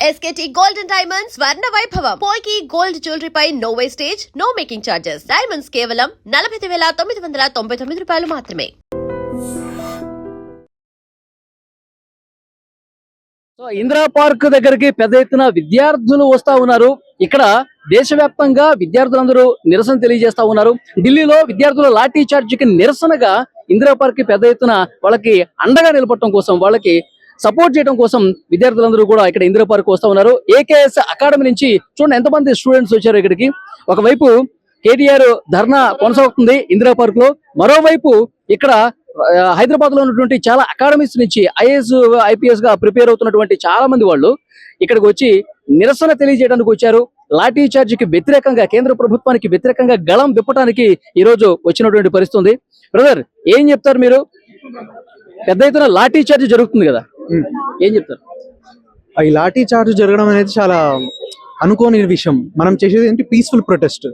SKT Gold and Diamonds Swarna Vaibhavam. Polki Gold Jewelry pi no wastage, no making charges. Diamonds కేవలం 49,999 రూపాయలు మాత్రమే. So Indira park దగ్గరికి పెద్ద ఎత్తున విద్యార్థులు వస్తా ఉన్నారు. ఇక్కడ దేశవ్యాప్తంగా విద్యార్థులందరూ నిరసన తెలియజేస్తా ఉన్నారు. ఢిల్లీలో విద్యార్థుల లాఠీ చార్జికి నిరసనగా ఇందిరా పార్క్ పెద్ద ఎత్తున వాళ్ళకి అండగా నిలబడటం కోసం, వాళ్ళకి సపోర్ట్ చేయడం కోసం విద్యార్థులందరూ కూడా ఇక్కడ ఇందిరా పార్క్ వస్తా ఉన్నారు. ఏకేఎస్ అకాడమీ నుంచి చూడండి ఎంతమంది స్టూడెంట్స్ వచ్చారు ఇక్కడికి. ఒకవైపు కేటీఆర్ ధర్నా కొనసాగుతుంది ఇందిరా పార్క్ లో, మరోవైపు ఇక్కడ హైదరాబాద్ లో ఉన్నటువంటి చాలా అకాడమీస్ నుంచి ఐఏఎస్ ఐపీఎస్ గా ప్రిపేర్ అవుతున్నటువంటి చాలా మంది వాళ్ళు ఇక్కడికి వచ్చి నిరసన తెలియజేయడానికి వచ్చారు. లాఠీ చార్జికి వ్యతిరేకంగా, కేంద్ర ప్రభుత్వానికి వ్యతిరేకంగా గళం విప్పడానికి ఈ రోజు వచ్చినటువంటి పరిస్థితి ఉంది. బ్రదర్, ఏం చెప్తారు మీరు? పెద్ద ఎత్తున లాఠీ చార్జ్ జరుగుతుంది కదా, ఏం చెప్తారు? ఈ లాఠీ చార్జ్ జరగడం అనేది చాలా అనుకోని విషయం. మనం చేసేది ఏంటి, పీస్ఫుల్ ప్రొటెస్ట్.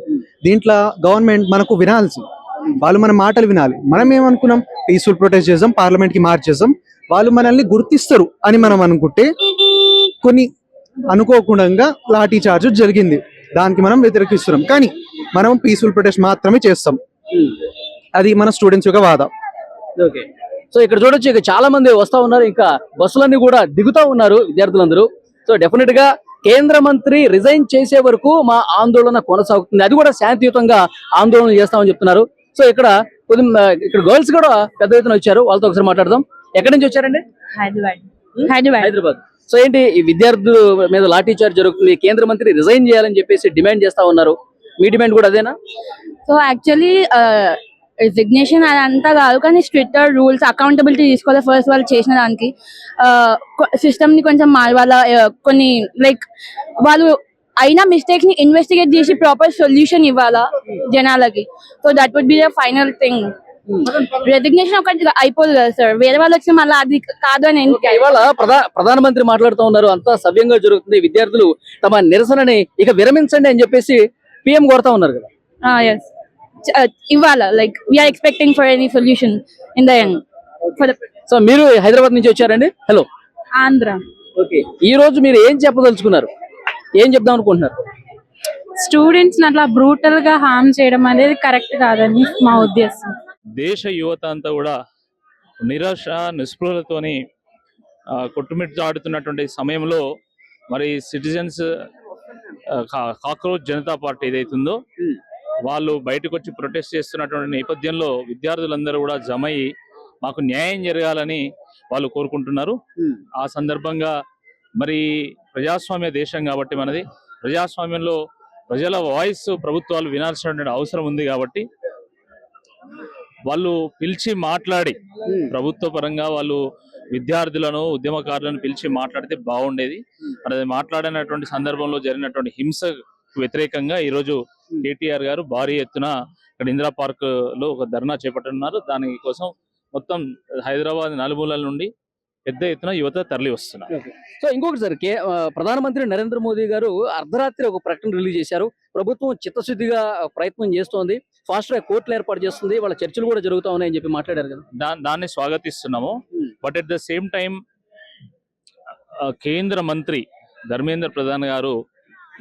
దీంట్లో గవర్నమెంట్ మనకు వినాల్సి, వాళ్ళు మన మాటలు వినాలి. మనం ఏమనుకున్నాం, పీస్ఫుల్ ప్రొటెస్ట్ చేద్దాం, పార్లమెంట్ కి మార్చ్ చేద్దాం, వాళ్ళు మనల్ని గుర్తిస్తారు అని మనం అనుకుంటే కొన్ని అనుకోకుండా లాఠీ చార్జ్ జరిగింది. దానికి మనం వ్యతిరేకిస్తున్నాం, కానీ మనం పీస్ఫుల్ ప్రొటెస్ట్ మాత్రమే చేస్తాం. అది మన స్టూడెంట్స్ యొక్క వాద. ఓకే, సో ఇక్కడ చూడొచ్చు, ఇక చాలా మంది వస్తా ఉన్నారు, ఇంకా బస్సులన్నీ కూడా దిగుతా ఉన్నారు విద్యార్థులందరూ. సో డెఫినెట్ గా కేంద్ర మంత్రి రిజైన్ చేసే వరకు మా ఆందోళన కొనసాగుతుంది, అది కూడా శాంతియుతంగా ఆందోళన చేస్తామని చెప్తున్నారు. సో ఇక్కడ గర్ల్స్ కూడా పెద్ద ఎత్తున వచ్చారు, వాళ్ళతో ఒకసారి మాట్లాడదాం. ఎక్కడి నుంచి వచ్చారండి? హైదరాబాద్. సో ఏంటి, ఈ విద్యార్థుల మీద లాఠీ చార్జ్ జరుగుతుంది, కేంద్ర మంత్రి రిజైన్ చేయాలని చెప్పేసి డిమాండ్ చేస్తా ఉన్నారు. మీ డిమాండ్ కూడా అదేనా? సో యాక్చువల్లీ రిజిగ్నేషన్ అదంతా కాదు, కానీ స్ట్రిక్టర్ రూల్స్, అకౌంటబిలిటీ తీసుకోవాలి. ఫస్ట్ వాళ్ళు చేసిన దానికి సిస్టమ్ ని కొంచెం వాళ్ళ కొన్ని లైక్ వాళ్ళు అయినా మిస్టేక్స్ ని ఇన్వెస్టిగేట్ చేసి ప్రాపర్ సొల్యూషన్ ఇవ్వాలా జనాలకి. So that would be the final thing. Resignation ఒకటి అయిపోదు కదా సార్, వేరే వాళ్ళు వచ్చి మళ్ళీ అది కాదు అని. ఇవాళ ప్రధానమంత్రి మాట్లాడుతూ ఉన్నారు, అంతా సవ్యంగా జరుగుతుంది, విద్యార్థులు తమ నిరసనని ఇక విరమించండి అని చెప్పేసి పిఎం కోరుతా ఉన్నారు కదా. yes ఇవాళ like we are expecting for any solution in the end. So మీరు హైదరాబాద్ నుంచి వచ్చారండి? హలో, ఆంధ్ర. ఓకే, ఈ రోజు మీరు ఏం చెప్పదలుచుకున్నారు, ఏం చెప్దాం అనుకుంటున్నారు? స్టూడెంట్స్ అట్లా బ్రూటల్ గా హార్మ్ చేయడం అనేది కరెక్ట్ కాదని మా ఉద్దేశం. దేశ యువత అంతా కూడా నిరాశ నిస్పృహలతోని కొట్టుమిట్టాడుతున్నటువంటి సమయంలో మరి సిటిజన్స్ కాక్రోచ్ జనతా పార్టీ ఏదైతుందో వాళ్ళు బయటకు వచ్చి ప్రొటెస్ట్ చేస్తున్నటువంటి నేపథ్యంలో విద్యార్థులందరూ కూడా జమయి మాకు న్యాయం జరగాలని వాళ్ళు కోరుకుంటున్నారు. ఆ సందర్భంగా మరి ప్రజాస్వామ్య దేశం కాబట్టి మనది, ప్రజాస్వామ్యంలో ప్రజల వాయిస్ ప్రభుత్వాలు వినాల్సినటువంటి అవసరం ఉంది. కాబట్టి వాళ్ళు పిలిచి మాట్లాడి, ప్రభుత్వ పరంగా వాళ్ళు విద్యార్థులను, ఉద్యమకారులను పిలిచి మాట్లాడితే బాగుండేది. మరి అది మాట్లాడినటువంటి సందర్భంలో జరిగినటువంటి హింసకు వ్యతిరేకంగా ఈరోజు కేటీఆర్ గారు భారీ ఎత్తున ఇక్కడ ఇందిరా పార్క్ లో ఒక ధర్నా చేపట్టనున్నారు. దానికోసం మొత్తం హైదరాబాద్ నలుమూలల నుండి పెద్ద ఎత్తున యువత తరలి వస్తున్నారు. సో ఇంకొకటి సార్, ప్రధానమంత్రి నరేంద్ర మోదీ గారు అర్ధరాత్రి ఒక ప్రకటన రిలీజ్ చేశారు. ప్రభుత్వం చిత్తశుద్ధిగా ప్రయత్నం చేస్తోంది, ఫాస్ట్ ట్రాక్ కోర్టులు ఏర్పాటు చేస్తుంది, వాళ్ళ చర్చలు కూడా జరుగుతా ఉన్నాయని చెప్పి మాట్లాడారు కదా. దాన్ని స్వాగతిస్తున్నాము. But at the same time కేంద్ర మంత్రి ధర్మేంద్ర ప్రధాన్ గారు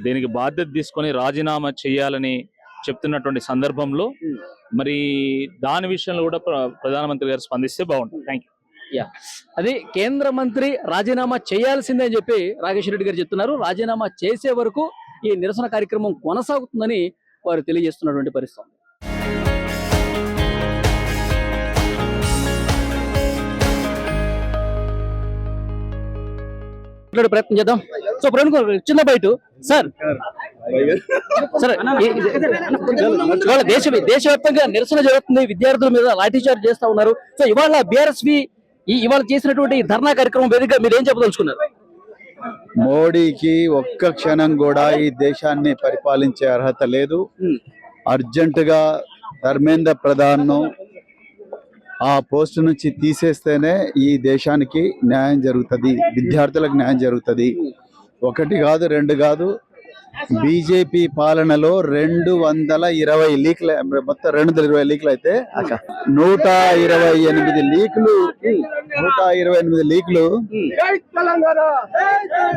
దీనికి బాధ్యత తీసుకొని రాజీనామా చేయాలని చెప్తున్నటువంటి సందర్భంలో మరి దాని విషయంలో కూడా ప్రధానమంత్రి గారు స్పందిస్తే బాగుంటుంది. Thank you. అది కేంద్ర మంత్రి రాజీనామా చేయాల్సిందే అని చెప్పి రాజేష్ రెడ్డి గారు చెప్తున్నారు. రాజీనామా చేసే వరకు ఈ నిరసన కార్యక్రమం కొనసాగుతుందని వారు తెలియజేస్తున్నటువంటి పరిస్థితి. ప్రయత్నం చేద్దాం. సో ప్రవీణ్ గారు, చిన్న బయట సార్, దేశవ్యాప్తంగా నిరసన జరుగుతుంది, విద్యార్థుల మీద లాఠీ చార్జ్ చేస్తా ఉన్నారు. సో ఇవాళ బీఆర్ఎస్వి ఇవాళ చేసినటువంటి ధర్నా కార్యక్రమం వేదికగా మీరు ఏం చెప్పదలుచుకున్నారు? మోడీకి ఒక్క క్షణం కూడా ఈ దేశాన్ని పరిపాలించే అర్హత లేదు. అర్జెంటుగా ధర్మేంద్ర ప్రధాన్ ఆ పోస్ట్ నుంచి తీసేస్తేనే ఈ దేశానికి న్యాయం జరుగుతుంది, విద్యార్థులకు న్యాయం జరుగుతుంది. ఒకటి కాదు, రెండు కాదు, బీజేపీ పాలనలో 220 లీక్లు, మొత్తం 220 లీక్లు అయితే 128 లీక్లు 128 లీక్లు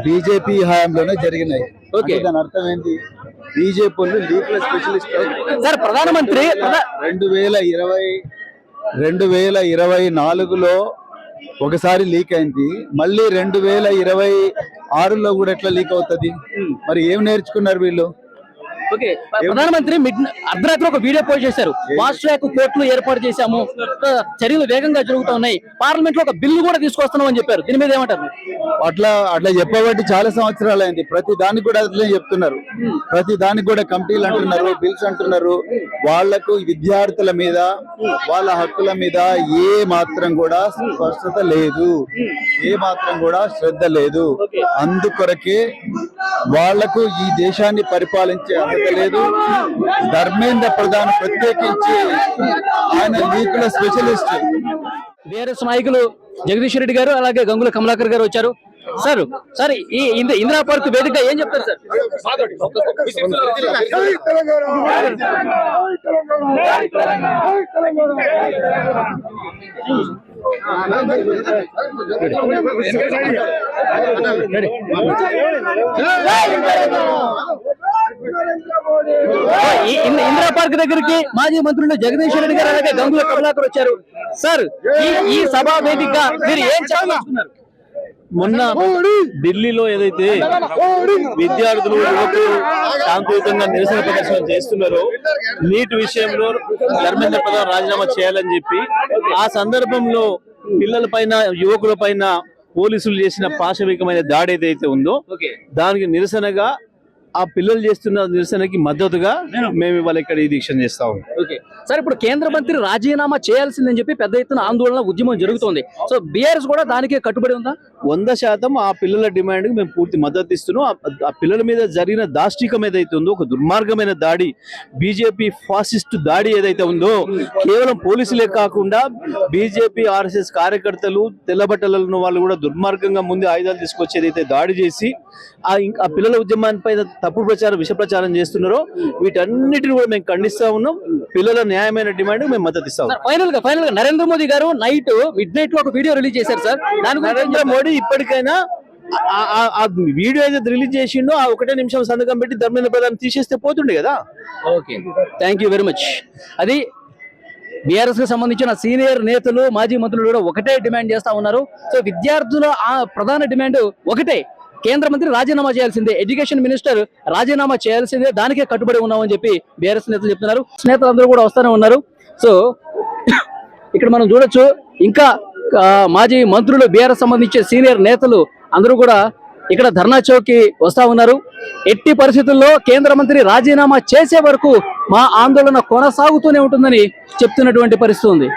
బీజేపీ హయాంలోనే జరిగినాయి. ఓకే. దాని అర్థం ఏంటి? బీజేపీ వాళ్ళు లీక్ల స్పెషలిస్ట్. సార్ ప్రధానమంత్రి 2024లో ఒకసారి లీక్ అయింది, మళ్ళీ 2026లో కూడా ఎట్లా లీక్ అవుతుంది? మరి ఏం నేర్చుకున్నారు వీళ్ళు? ఓకే, ప్రధానమంత్రి అర్ధరాత్రి ఒక వీడియో పోస్ట్ చేశారు. ఫాస్ట్ ట్రాక్ కోర్టులు ఏర్పాటు చేశాము, చర్యలు వేగంగా జరుగుతూ ఉన్నాయి, పార్లమెంట్ లో ఒక బిల్లు కూడా తీసుకొస్తున్నాం అని చెప్పారు. దీని మీద ఏమంటారు? అట్లా చెప్పబట్టి చాలా సంవత్సరాలు అయింది. ప్రతి దానికి కూడా అట్లే చెప్తున్నారు. ప్రతి దానికి కూడా కమిటీలు అంటున్నారు, బిల్స్ అంటున్నారు. వాళ్లకు విద్యార్థుల మీద, వాళ్ళ హక్కుల మీద ఏ మాత్రం కూడా స్పష్టత లేదు, ఏ మాత్రం కూడా శ్రద్ధ లేదు. అందుకొరకే వాళ్లకు ఈ దేశాన్ని పరిపాలించే అర్హత లేదు. ధర్మేంద్ర ప్రధాన్ ప్రత్యేకించి ఆయన లీకుల స్పెషలిస్ట్. బీఆర్ఎస్ నాయకులు జగదీష్ రెడ్డి గారు, అలాగే గంగుల కమలాకర్ గారు వచ్చారు. సార్ ఈ ఇందిరా పార్క్ వేదికగా ఏం చెప్తారు సార్? ఇందిరా పార్క్ దగ్గరికి మాజీ మంత్రులు జగదీష్ రెడ్డి గారు, అలాగే గంగుల కమలాకర్ వచ్చారు. సార్ ఈ సభా వేదికగా మీరు ఏం చెప్పాలనుకున్నారు? మొన్న ఢిల్లీలో ఏదైతే విద్యార్థులు యువకులు శాంతియుతంగా నిరసన ప్రదర్శన చేస్తున్నారో నీట్ విషయంలో ధర్మేంద్ర ప్రధాన్ రాజీనామా చేయాలని చెప్పి, ఆ సందర్భంలో పిల్లల పైన, యువకుల పైన పోలీసులు చేసిన పాశవికమైన దాడి ఏదైతే ఉందో దానికి నిరసనగా, ఆ పిల్లలు చేస్తున్న నిరసనకి మద్దతుగా మేము ఇవాళ ఇక్కడ ఈ దీక్ష చేస్తా ఉన్నాం. ఓకే సార్, ఇప్పుడు కేంద్ర మంత్రి రాజీనామా చేయాల్సిందని చెప్పి పెద్ద ఎత్తున ఆందోళన, ఉద్యమం జరుగుతోంది. సో బీఆర్ఎస్ కూడా దానికే కట్టుబడి ఉందా? 100% ఆ పిల్లల డిమాండ్ కి మేము పూర్తి మద్దతు ఇస్తున్నాం. ఆ పిల్లల మీద జరిగిన దాష్టికం ఏదైతే ఉందో, ఒక దుర్మార్గమైన దాడి, బీజేపీ ఫాసిస్ట్ దాడి ఏదైతే ఉందో, కేవలం పోలీసులే కాకుండా బీజేపీ ఆర్ఎస్ఎస్ కార్యకర్తలు, తెల్లబట్టలను వాళ్ళు కూడా దుర్మార్గంగా ముందు ఆయుధాలు తీసుకొచ్చి ఏదైతే దాడి చేసి ఆ పిల్లల ఉద్యమాన్ని తప్పుడు ప్రచారం, విష ప్రచారం చేస్తున్నారో వీటన్నిటిని కూడా మేము ఖండిస్తా ఉన్నాం. పిల్లల న్యాయమైన డిమాండ్ మేము మద్దతు ఇస్తాం. ఫైనల్ గా నరేంద్ర మోదీ గారు మిడ్ నైట్ లో ఒక వీడియో రిలీజ్ చేశారు సార్. నరేంద్ర మోడీ ఇప్పటికైనా ఆ వీడియో ఏదైతే రిలీజ్ చేసిండో ఆ 1 నిమిషం సంతకం పెట్టి ధర్మేంద్ర ప్రధాన్ తీసేస్తే పోతుండే కదా. Okay, thank you very much. అది బీఆర్ఎస్ కి సంబంధించిన సీనియర్ నేతలు, మాజీ మంత్రులు కూడా ఒకటే డిమాండ్ చేస్తా ఉన్నారు. సో విద్యార్థుల ఆ ప్రధాన డిమాండ్ ఒకటే, కేంద్ర మంత్రి రాజీనామా చేయాల్సిందే, ఎడ్యుకేషన్ మినిస్టర్ రాజీనామా చేయాల్సిందే, దానికే కట్టుబడి ఉన్నామని చెప్పి బీఆర్ఎస్ నేతలు చెప్తున్నారు. నేతలందరూ కూడా వస్తూనే ఉన్నారు. సో ఇక్కడ మనం చూడొచ్చు, ఇంకా మాజీ మంత్రులు, బీఆర్ఎస్ సంబంధించిన సీనియర్ నేతలు అందరూ కూడా ఇక్కడ ధర్నా చౌక్కి వస్తా ఉన్నారు. ఎట్టి పరిస్థితుల్లో కేంద్ర మంత్రి రాజీనామా చేసే వరకు మా ఆందోళన కొనసాగుతూనే ఉంటుందని చెప్తున్నటువంటి పరిస్థితి ఉంది.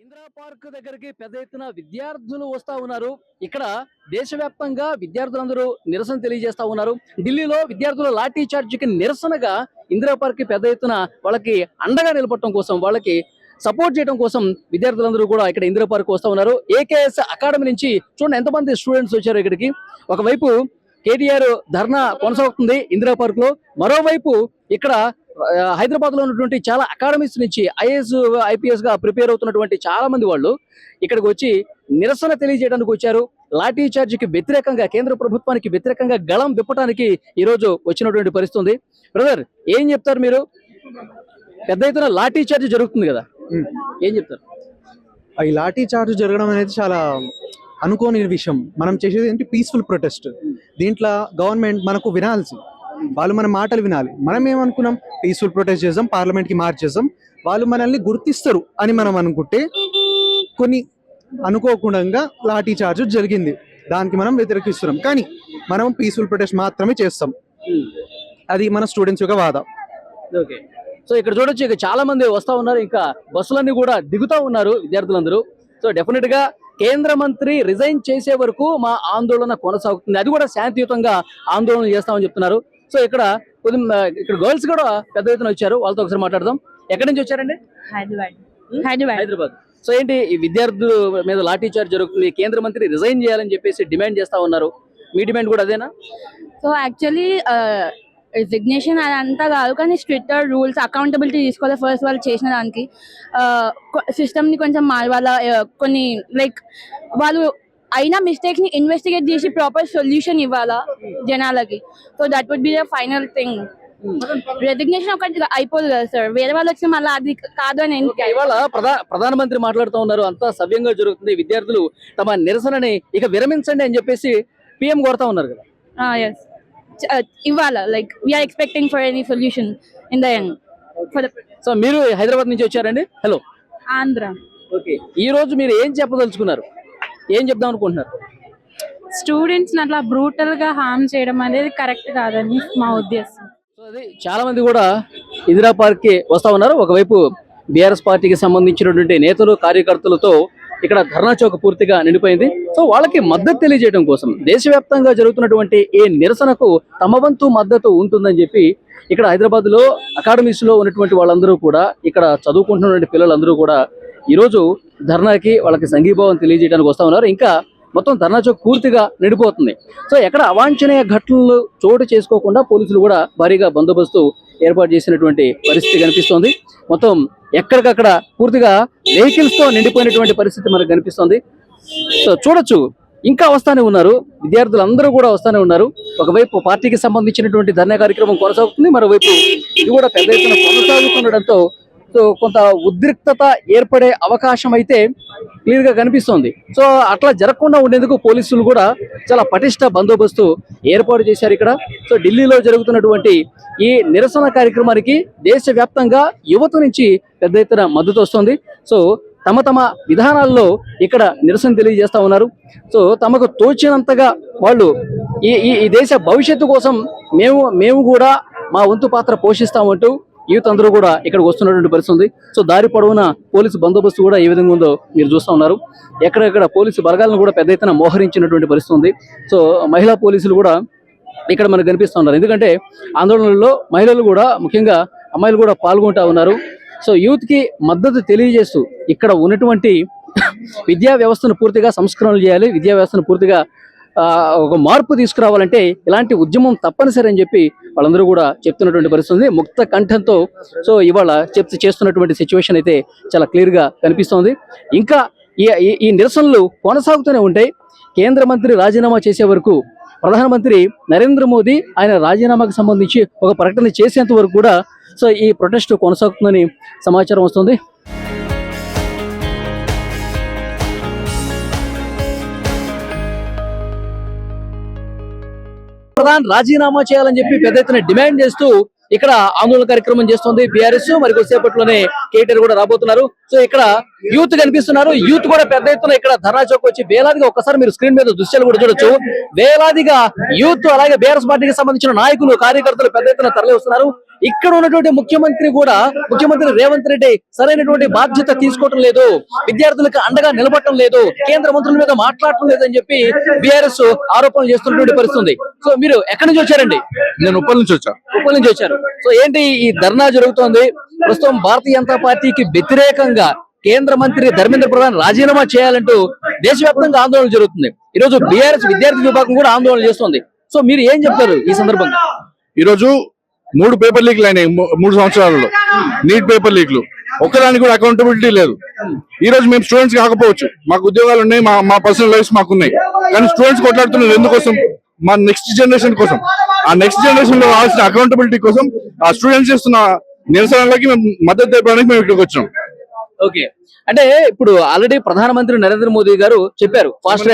ఇందిరా పార్క్ దగ్గరికి పెద్ద ఎత్తున విద్యార్థులు వస్తా ఉన్నారు. ఇక్కడ దేశవ్యాప్తంగా విద్యార్థులందరూ నిరసన తెలియజేస్తా ఉన్నారు. ఢిల్లీలో విద్యార్థుల లాఠీ చార్జికి నిరసనగా ఇందిరా పార్క్ పెద్ద ఎత్తున వాళ్ళకి అండగా నిలబడటం కోసం, వాళ్ళకి సపోర్ట్ చేయడం కోసం విద్యార్థులందరూ కూడా ఇక్కడ ఇందిరా పార్క్ వస్తా ఉన్నారు. ఏకేఎస్ అకాడమీ నుంచి చూడండి ఎంతమంది స్టూడెంట్స్ వచ్చారు ఇక్కడికి. ఒకవైపు కేటీఆర్ ధర్నా కొనసాగుతుంది ఇందిరా పార్క్ లో, మరోవైపు ఇక్కడ హైదరాబాద్ లో ఉన్నటువంటి చాలా అకాడమీస్ నుంచి ఐఏఎస్, ఐపీఎస్ గా ప్రిపేర్ అవుతున్నటువంటి చాలా మంది వాళ్ళు ఇక్కడికి వచ్చి నిరసన తెలియజేయడానికి వచ్చారు. లాఠీ చార్జికి వ్యతిరేకంగా, కేంద్ర ప్రభుత్వానికి వ్యతిరేకంగా గళం విప్పడానికి ఈ రోజు వచ్చినటువంటి పరిస్థితి ఉంది. బ్రదర్, ఏం చెప్తారు మీరు? పెద్ద ఎత్తున లాఠీ చార్జ్ జరుగుతుంది కదా, ఏం చెప్తారు? ఈ లాఠీ చార్జ్ జరగడం అనేది చాలా అనుకోని విషయం. మనం చేసేది ఏంటి? Peaceful protest. దీంట్లో గవర్నమెంట్ మనకు వినాల్సి, వాళ్ళు మన మాటలు వినాలి. మనం ఏమనుకున్నాం? పీస్ఫుల్ ప్రొటెస్ట్ చేద్దాం, పార్లమెంట్కి మార్చ్ చేద్దాం, వాళ్ళు మనల్ని గుర్తిస్తారు అని మనం అనుకుంటే కొన్ని అనుకోకుండా లాఠీ చార్జ్ జరిగింది. దానికి మనం వ్యతిరేకిస్తున్నాం, కానీ మనం పీస్ఫుల్ ప్రొటెస్ట్ మాత్రమే చేస్తాం. అది మన స్టూడెంట్స్ యొక్క వాద. ఓకే, సో ఇక్కడ చూడొచ్చు, ఇక చాలా మంది వస్తా ఉన్నారు, ఇంకా బస్సులన్నీ కూడా దిగుతా ఉన్నారు విద్యార్థులందరూ. సో డెఫినెట్ గా కేంద్ర మంత్రి రిజైన్ చేసే వరకు మా ఆందోళన కొనసాగుతుంది, అది కూడా శాంతియుతంగా ఆందోళన చేస్తామని చెప్తున్నారు. సో ఇక్కడ ఇక్కడ గర్ల్స్ కూడా పెద్ద ఎత్తున వచ్చారు, వాళ్ళతో ఒకసారి మాట్లాడదాం. ఎక్కడి నుంచి వచ్చారండి? హైదరాబాద్. సో ఏంటి ఈ విద్యార్థుల మీద లాఠీ చార్జ్ జరుగుతుంది, కేంద్ర మంత్రి రిజైన్ చేయాలని చెప్పేసి డిమాండ్ చేస్తా ఉన్నారు, మీ డిమాండ్ కూడా అదేనా? సో యాక్చువల్లీ రిజిగ్నేషన్ అదంతా కాదు, కానీ స్ట్రిక్టర్ రూల్స్ అకౌంటబిలిటీ తీసుకోవాలి ఫస్ట్ వాళ్ళు చేసిన దానికి. సిస్టమ్ని కొంచెం వాళ్ళ కొన్ని లైక్ వాళ్ళు అయినా మిస్టేక్స్ ని ఇన్వెస్టిగేట్ చేసి ప్రాపర్ సొల్యూషన్ ఇవ్వాలా జనాలకి. So that would be the final thing. Resignation ఒకటి అయిపోదు కదా సార్, వేరే వాళ్ళు వచ్చి మళ్ళీ అది కాదు అని. ఇవాళ ప్రధానమంత్రి మాట్లాడుతూ ఉన్నారు, అంతా సవ్యంగా జరుగుతుంది, విద్యార్థులు తమ నిరసనని ఇక విరమించండి అని చెప్పేసి పిఎం కోరుతా ఉన్నారు కదా. ఇవ్వాలా, like we are expecting for any solution in the end. So మీరు హైదరాబాద్ నుంచి వచ్చారండి? హలో. ఆంధ్ర. ఓకే, ఈ రోజు మీరు ఏం చెప్పదలుచుకున్నారు, ఏం చెప్దాం అనుకుంటున్నారు? స్టూడెంట్స్ అట్లా బ్రూటల్ గా హార్మ్ చేయడం అనేది కరెక్ట్ కాదని మా ఉద్దేశం. సో అది చాలా మంది కూడా ఇందిరా పార్క్ కి వస్తా ఉన్నారు. ఒకవైపు బీఆర్ఎస్ పార్టీకి సంబంధించినటువంటి నేతలు కార్యకర్తలతో ఇక్కడ ధర్నా చౌక్ పూర్తిగా నిండిపోయింది. సో వాళ్ళకి మద్దతు తెలియజేయడం కోసం దేశవ్యాప్తంగా జరుగుతున్నటువంటి ఈ నిరసనకు తమ వంతు మద్దతు ఉంటుందని చెప్పి ఇక్కడ హైదరాబాద్ లో అకాడమీస్ లో ఉన్నటువంటి వాళ్ళందరూ కూడా, ఇక్కడ చదువుకుంటున్నటువంటి పిల్లలందరూ కూడా ఈరోజు ధర్నాకి వాళ్ళకి సంఘీభావం తెలియజేయడానికి వస్తా ఉన్నారు. ఇంకా మొత్తం ధర్నా చౌక్ పూర్తిగా నిండిపోతుంది. సో ఎక్కడ అవాంఛనీయ ఘటనలు చోటు చేసుకోకుండా పోలీసులు కూడా భారీగా బందోబస్తు ఏర్పాటు చేసినటువంటి పరిస్థితి కనిపిస్తోంది. మొత్తం ఎక్కడికక్కడ పూర్తిగా వెహికల్స్ తో నిండిపోయినటువంటి పరిస్థితి మనకు కనిపిస్తోంది. సో చూడొచ్చు, ఇంకా వస్తానే ఉన్నారు, విద్యార్థులందరూ కూడా వస్తానే ఉన్నారు. ఒకవైపు పార్టీకి సంబంధించినటువంటి ధర్నా కార్యక్రమం కొనసాగుతుంది, మరోవైపు ఇది కూడా పెద్ద ఎత్తున కొనసాగుతుండడంతో సో కొంత ఉద్రిక్తత ఏర్పడే అవకాశం అయితే క్లియర్ గా కనిపిస్తోంది. సో అట్లా జరగకుండా ఉండేందుకు పోలీసులు కూడా చాలా పటిష్ట బందోబస్తు ఏర్పాటు చేశారు ఇక్కడ. సో ఢిల్లీలో జరుగుతున్నటువంటి ఈ నిరసన కార్యక్రమానికి దేశవ్యాప్తంగా యువత నుంచి పెద్ద ఎత్తున మద్దతు వస్తుంది. సో తమ తమ విధానాల్లో ఇక్కడ నిరసన తెలియజేస్తా ఉన్నారు. సో తమకు తోచినంతగా వాళ్ళు ఈ దేశ భవిష్యత్తు కోసం మేము కూడా మా వంతు పాత్ర పోషిస్తామంటూ యూత్ అందరూ కూడా ఇక్కడికి వస్తున్నటువంటి పరిస్థితి ఉంది. సో దారి పొడవున పోలీసు బందోబస్తు కూడా ఏ విధంగా ఉందో మీరు చూస్తూ ఉన్నారు. ఎక్కడెక్కడ పోలీసు బలగాలను కూడా పెద్ద ఎత్తున మోహరించినటువంటి పరిస్థితి ఉంది. సో మహిళా పోలీసులు కూడా ఇక్కడ మనకు కనిపిస్తున్నారు, ఎందుకంటే ఆందోళనలో మహిళలు కూడా, ముఖ్యంగా అమ్మాయిలు కూడా పాల్గొంటా ఉన్నారు. సో యూత్ కి మద్దతు తెలియజేస్తూ ఇక్కడ ఉన్నటువంటి విద్యా వ్యవస్థను పూర్తిగా సంస్కరణలు చేయాలి, విద్యా వ్యవస్థను పూర్తిగా ఒక మార్పు తీసుకురావాలంటే ఇలాంటి ఉద్యమం తప్పనిసరి అని చెప్పి వాళ్ళందరూ కూడా చెప్తున్నటువంటి పరిస్థితి ముక్త కంఠంతో. సో ఇవాళ చేస్తున్నటువంటి సిచ్యువేషన్ అయితే చాలా క్లియర్ గా కనిపిస్తోంది. ఇంకా ఈ నిరసనలు కొనసాగుతూనే ఉంటాయి. కేంద్ర మంత్రి రాజీనామా చేసే వరకు, ప్రధానమంత్రి నరేంద్ర మోదీ ఆయన రాజీనామాకు సంబంధించి ఒక ప్రకటన చేసేంత వరకు కూడా సో ఈ ప్రొటెస్ట్ కొనసాగుతుందని సమాచారం వస్తుంది. ప్రధాని రాజీనామా చేయాలని చెప్పి పెద్ద ఎత్తున డిమాండ్ చేస్తూ ఇక్కడ ఆందోళన కార్యక్రమం చేస్తుంది బీఆర్ఎస్. మరి కొద్దిసేపట్లోనే కేటీఆర్ కూడా రాబోతున్నారు. సో ఇక్కడ యూత్ కనిపిస్తున్నారు, యూత్ కూడా పెద్ద ఎత్తున ఇక్కడ ధర్నా చౌక్ వచ్చి వేలాదిగా, ఒక్కసారి మీరు స్క్రీన్ మీద దృశ్యాలు కూడా చూడొచ్చు, వేలాదిగా యూత్ అలాగే బీఆర్ఎస్ పార్టీకి సంబంధించిన నాయకులు కార్యకర్తలు పెద్ద ఎత్తున తరలి వస్తున్నారు. ఇక్కడ ఉన్నటువంటి ముఖ్యమంత్రి రేవంత్ రెడ్డి సరైనటువంటి బాధ్యత తీసుకోవటం లేదు, విద్యార్థులకు అండగా నిలబడటం లేదు, కేంద్ర మంత్రుల మీద మాట్లాడటం లేదు అని చెప్పి బీఆర్ఎస్ ఆరోపణలు చేస్తున్నటువంటి పరిస్థితి. సో మీరు ఎక్కడి నుంచి వచ్చారండి? నేను ఉప్పల్ నుంచి వచ్చాను. సో ఏంటి ఈ ధర్నా జరుగుతోంది? ప్రస్తుతం భారతీయ జనతా పార్టీకి వ్యతిరేకంగా కేంద్ర మంత్రి ధర్మేంద్ర ప్రధాన్ రాజీనామా చేయాలంటూ దేశవ్యాప్తంగా ఆందోళన జరుగుతుంది. ఈ రోజు బీఆర్ఎస్ విద్యార్థి విభాగం కూడా ఆందోళన చేస్తోంది. సో మీరు ఏం చెప్తారు ఈ సందర్భంగా? ఈ రోజు 3 పేపర్ లీక్లు అయినాయి 3 సంవత్సరాలలో, నీట్ పేపర్ లీక్లు, ఒక్కదానికి కూడా అకౌంటబిలిటీ లేదు. ఈ రోజు మేము స్టూడెంట్స్ కాకపోవచ్చు, మాకు ఉద్యోగాలు ఉన్నాయి, మా పర్సనల్ లైఫ్స్ మాకున్నాయి, కానీ స్టూడెంట్స్ కొట్లాడుతున్నారు ఎందుకోసం? మా నెక్స్ట్ జనరేషన్ కోసం. ఆ నెక్స్ట్ జనరేషన్ లో కావాల్సిన అకౌంటబిలిటీ కోసం ఆ స్టూడెంట్స్ చేస్తున్న నిరసనలకి మేము మద్దతు తెలపడానికి మేము ఇక్కడికి వచ్చాం. ఓకే, అంటే ఇప్పుడు ఆల్రెడీ ప్రధానమంత్రి నరేంద్ర మోదీ గారు చెప్పారు, ఫాస్ట్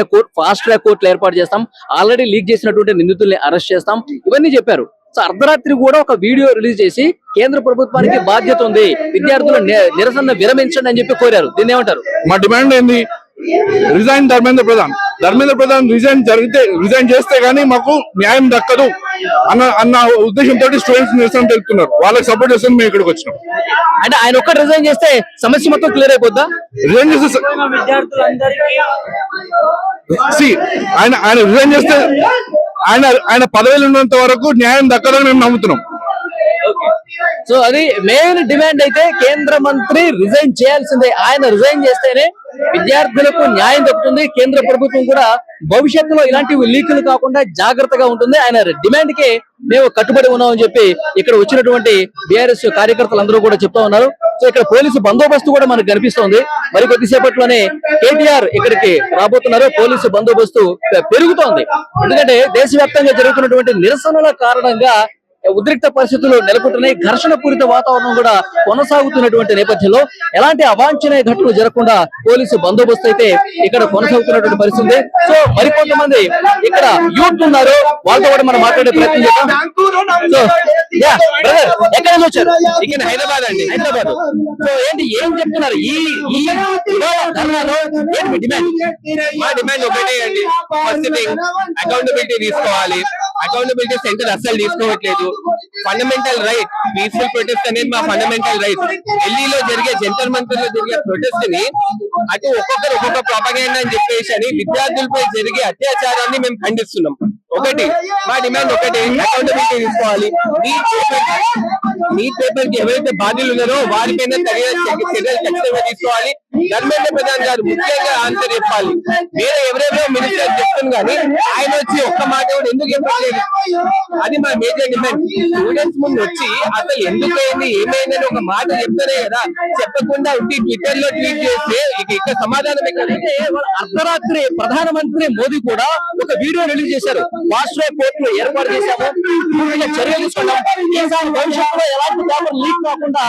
ట్రాక్ కోర్టులు ఏర్పాటు చేస్తాం, ఆల్రెడీ లీక్ చేసినటువంటి నిందితుల్ని అరెస్ట్ చేస్తాం, ఇవన్నీ చెప్పారు. సో అర్ధరాత్రి కూడా ఒక వీడియో రిలీజ్ చేసి కేంద్ర ప్రభుత్వానికి బాధ్యత ఉంది, విద్యార్థుల నిరసన విరమించండి అని చెప్పి కోరారు. దీన్ని ఏమంటారు? మా డిమాండ్ ఏంది? రిజైన్ ధర్మేంద్ర ప్రధాన్ రిజైన్ చేస్తే గానీ మాకు న్యాయం దక్కదు అన్న ఉద్దేశంతో స్టూడెంట్స్ నిరసన తెలుపుతున్నారు. వాళ్ళకి సపోర్ట్ చేస్తే మేము ఇక్కడికి వచ్చినాం. అంటే ఆయన ఒక్కటి రిజైన్ చేస్తే సమస్య మొత్తం క్లియర్ అయిపోద్దా? రిజైన్ చేస్తే ఆయన రిజైన్ చేస్తే ఆయన పదవిలో ఉన్నంత వరకు న్యాయం దక్కదని మేము నమ్ముతున్నాం. సో అది మెయిన్ డిమాండ్ అయితే కేంద్ర మంత్రి రిజైన్ చేయాల్సిందే. ఆయన రిజైన్ చేస్తేనే విద్యార్థులకు న్యాయం దక్కుతుంది. కేంద్ర ప్రభుత్వం కూడా భవిష్యత్తులో ఇలాంటి లీకులు కాకుండా జాగ్రత్తగా ఉంటుంది. ఆయన డిమాండ్ కే మేము కట్టుబడి ఉన్నామని చెప్పి ఇక్కడ వచ్చినటువంటి బీఆర్ఎస్ కార్యకర్తలు అందరూ కూడా చెప్తా ఉన్నారు. సో ఇక్కడ పోలీసు బందోబస్తు కూడా మనకు కనిపిస్తోంది. మరి కొద్దిసేపట్లోనే కేటీఆర్ ఇక్కడికి రాబోతున్నారు. పోలీసు బందోబస్తు పెరుగుతోంది. ఎందుకంటే దేశవ్యాప్తంగా జరుగుతున్నటువంటి నిరసనల కారణంగా ఉద్రిక్త పరిస్థితులు నెలకొంటున్నాయి. ఘర్షణ పూరిత వాతావరణం కూడా కొనసాగుతున్నటువంటి నేపథ్యంలో ఎలాంటి అవాంఛనీయ ఘటనలు జరగకుండా పోలీసు బందోబస్తు అయితే ఇక్కడ కొనసాగుతున్నటువంటి పరిస్థితి. సో మరికొంతమంది ఇక్కడ యూత్ ఉన్నారు, వాళ్ళతో కూడా మనం మాట్లాడే ప్రయత్నం చేద్దాం. సో బ్రదర్, ఎక్కడ నుంచి వచ్చారు? ఇక్కడ హైదరాబాద్ అండి. హైదరాబాద్. సో ఏంటి, ఏం చెప్తున్నారు ఈ ధర్నాలో? ఏంటి డిమాండ్? మా డిమాండ్ ఒకటే అండి. ఫస్ట్ థింగ్, అకౌంటబిలిటీ తీసుకోవాలి. అకౌంటబిలిటీ సెంటర్ అస్సలు తీసుకోవట్లేదు. ఫండమెంటల్ రైట్ పీస్ఫుల్ ప్రొటెస్ట్ అనేది మా ఫండమెంటల్ రైట్. ఢిల్లీలో జరిగే జంతర్ మంతర్ లో జరిగే ప్రొటెస్ట్ ని అటు ఒక్కొక్కరు ఒక్కొక్క ప్రాపగేండా అని చెప్పేసి అని విద్యార్థులపై జరిగే అత్యాచారాన్ని మేము ఖండిస్తున్నాం. ఒకటి మా డిమాండ్ ఒకటి, అకౌంటబిలిటీ తీసుకోవాలి. నీట్ పేపర్ కి ఎవరైతే బాధ్యులు ఉన్నారో వారిపైన చర్యలు ఖచ్చితంగా తీసుకోవాలి. ధర్మేంద్ర ప్రధాన్ గారు ముఖ్యంగా ఆన్సర్ చెప్పాలి. వేరే ఎవరెవరో మినిస్టర్ చెప్తుంది కానీ ఆయన వచ్చి ఒక్క మాట కూడా ఎందుకు చెప్పట్లేదు? అది మా మేజర్ డిమాండ్. స్టూడెంట్స్ ముందు వచ్చి అసలు ఎందుకు అయింది ఏమైందని ఒక మాట చెప్తారే కదా, చెప్పకుండా ఉండి ట్విట్టర్ లో ట్వీట్ చేస్తే ఇక్కడ సమాధానం ఎక్కడంటే, అర్ధరాత్రి ప్రధానమంత్రి మోదీ కూడా ఒక వీడియో రిలీజ్ చేశారు. వాష్రో కోర్టులో ఏర్పాటు చేశాము, చర్యలు తీసుకున్నాం, భవిష్యత్తులో ఎలాంటి పేపర్ లీక్ కాకుండా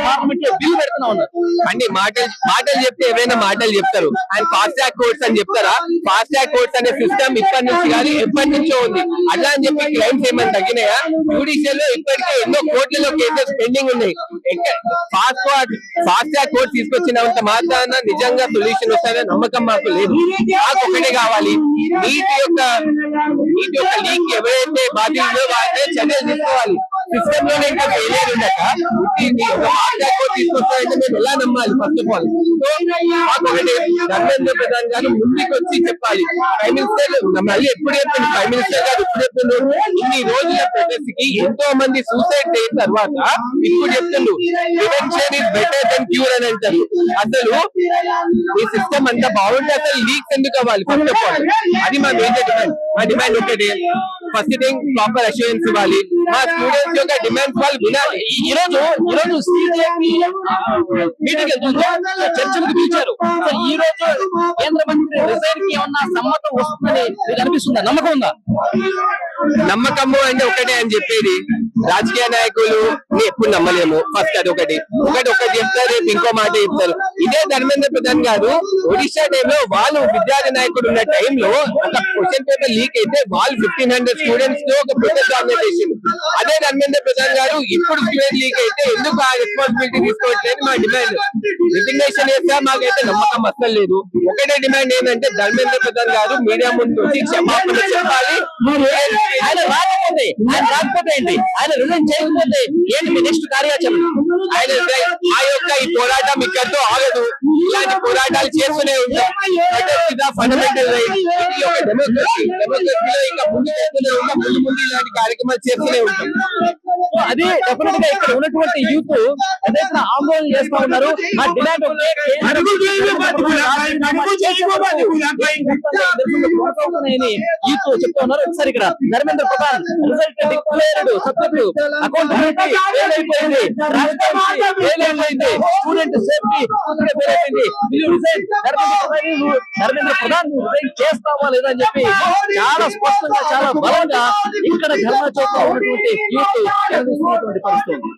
పార్లమెంట్ లో బిల్లు పెడుతున్నా ఉన్నారు. అన్ని మాటలు చెప్తే ఎవరైనా మాటలు చెప్తారు. అండ్ ఫాస్ట్ ట్రాక్ కోర్ట్స్ అని చెప్తారా? ఫాస్ట్ ట్రాక్ కోర్ట్స్ అనే సిస్టమ్ ఇప్పటి నుంచి కానీ ఎప్పటి నుంచో ఉంది. అట్లా అని చెప్పి క్లైమ్స్ ఏమైనా తగ్గినాయా? జ్యుడిషియల్ లో ఇప్పటికే ఎన్నో కోట్లలో కేసెస్ పెండింగ్ ఉన్నాయి. ఫాస్ట్ ట్రాక్ కోర్ట్ తీసుకొచ్చినంత మాత్రాన నిజంగా సొల్యూషన్ వస్తారనే నమ్మకం మాకు లేదు. మాకు ఒకటే కావాలి, నీటి యొక్క లీక్ ఎవరైతే బాధ్యులో వాళ్ళే చర్యలు తీసుకోవాలి. సిస్టమ్ లోనే ఇంకా ఫెయిలియర్ ఉండక తీసుకొస్తారంటే మేము ఎలా నమ్మాలి? First of all Dharmendra Pradhan గారు ముందుకు వచ్చి చెప్పాలి. ప్రైమ్ మినిస్టర్ మళ్ళీ ఎప్పుడు చెప్పింది, ప్రైమ్ మినిస్టర్ గారు ఇప్పుడు చెప్తున్నారు. ఇన్ని రోజుల ప్రొటెస్ట్ కి ఎంతో మంది సూసైడ్ అయిన తర్వాత ఇప్పుడు చెప్తున్నారు prevention is better than cure అని అంటారు. అసలు ఈ సిస్టమ్ అంతా బాగుంటే అసలు లీక్స్ ఎందుకు అవ్వాలి? ఫస్ట్ ఆఫ్ ఆల్ అది మా మేజర్ డిమాండ్. మా డిమాండ్ ఒకటి, ఫస్ట్ థింగ్ ప్రాపర్ అష్యూరెన్స్ ఇవ్వాలి. మా స్టూడెంట్స్ యొక్క డిమాండ్స్ వాళ్ళు వినాలి. ఈ రోజు చర్చలకు పిలిచారు. ఈ రోజు కేంద్ర మంత్రి రిజైన్ కి ఏమన్నా సమ్మతం వస్తుందని మీకు అనిపిస్తుందా? నమ్మకం ఉందా? నమ్మకము అంటే ఒకటే అని చెప్పేది, రాజకీయ నాయకులు ఎప్పుడు నమ్మలేము. ఫస్ట్ అది ఒకటి చెప్తారు, రేపు ఇంకో మాట చెప్తారు. ఇదే ధర్మేంద్ర ప్రధాన్ గారు ఒడిశా టైంలో వాళ్ళు విద్యార్థి నాయకుడు ఉన్న టైంలో ఒక క్వశ్చన్ పేపర్ లీక్ అయితే వాళ్ళు 1500 స్టూడెంట్స్ తో ఒక ప్రొటెస్ట్ ఆర్గనైజేషన్. అదే ధర్మేంద్ర ప్రధాన్ గారు ఇప్పుడు స్టూడెంట్ లీక్ అయితే ఎందుకు ఆ రెస్పాన్సిబిలిటీ తీసుకోవట్లేదు? మా డిమాండ్. రిజిగ్నేషన్ చేస్తా మాకైతే నమ్మకం అస్సలు లేదు. ఒకటే డిమాండ్ ఏంటంటే ధర్మేంద్ర ప్రధాన్ గారు మీడియా ముందు వచ్చి క్షమాపణ చెప్పాలి. ఆయన రాకపోతే ఏంటి? ఆయన రిజైన్ చేయకపోతే ఏంటి మీ నెక్స్ట్ కార్యాచరణ? ఆ యొక్క ఈ పోరాటం ఇక్కడితో ఆగదు. ఇలాంటి పోరాటాలు చేస్తూనే ఉంటాం. ఫండమెంటల్ రైట్, ఇది ఒక డెమోక్రసీలో ఇంకా ముందు చేస్తూనే ఉంటాం. ముందు ఇలాంటి కార్యక్రమాలు చేస్తూనే ఉంటాం. అది డెఫినెట్ గా ఇక్కడ ఉన్నటువంటి యూత్ అదే ఆందోళన చేస్తా ఉన్నారు. మా డిమాండ్ యూత్ చెప్తా ఉన్నారు. ఒకసారి ఇక్కడ Dharmendra Pradhan result declared, subject accountability fail అయిపోయింది, స్టూడెంట్ సేఫ్టీ ఫెయిల్ అయిపోయింది. ధర్మేంద్ర ప్రధాన్ రిజైన్ చేస్తావా లేదా అని చెప్పి చాలా స్పష్టంగా చాలా బలంగా ఇక్కడ ధర్నా చౌక్ లో ఉన్నటువంటి యూత్ పరిస్థితి.